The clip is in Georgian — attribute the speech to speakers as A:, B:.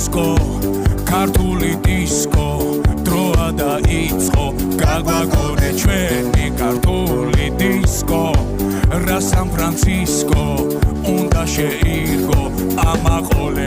A: დისკო ქართული დისკო დროა დაიწყო გაგვაგონე ჩვენი ქართული დისკო რა სან ფრანცისკო უნდა შეირგო ამაყოლე